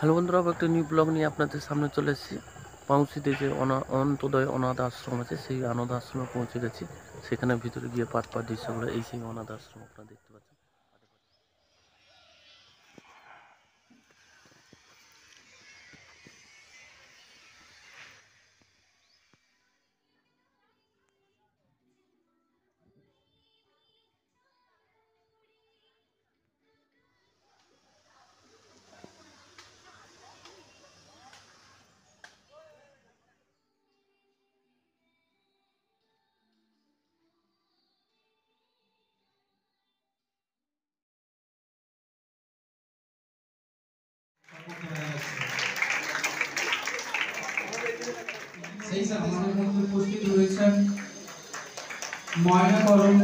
Hello বন্ধুরা, একটা new blog নিয়ে আপনাদের সামনে চলে এসেছি। পাউসিতে যে অন্তোদয় অনাথ আশ্রম আছে, সেই অনাথ আশ্রমে পৌঁছে গেছি। সেখানে ভিতরে গিয়ে পাট দৃশ্যগুলো, এই সেই অনাথ আশ্রম আপনারা দেখতে পাচ্ছেন। সেই সাথে আমাদের মধ্যে উপস্থিত রয়েছেন ময়নাকরণ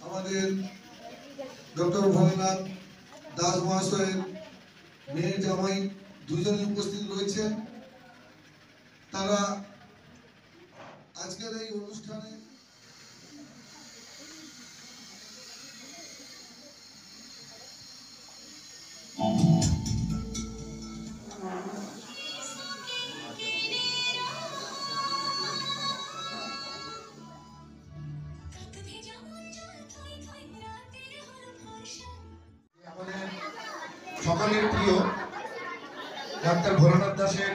আমাদের ডক্টর ভোলানাথ দাস মহাশয়ের মেয়ের জামাই দুজনে উপস্থিত রয়েছেন। তারা আজকের এই অনুষ্ঠানে সকলের প্রিয় ডাক্তার ভোলানাথ দাসের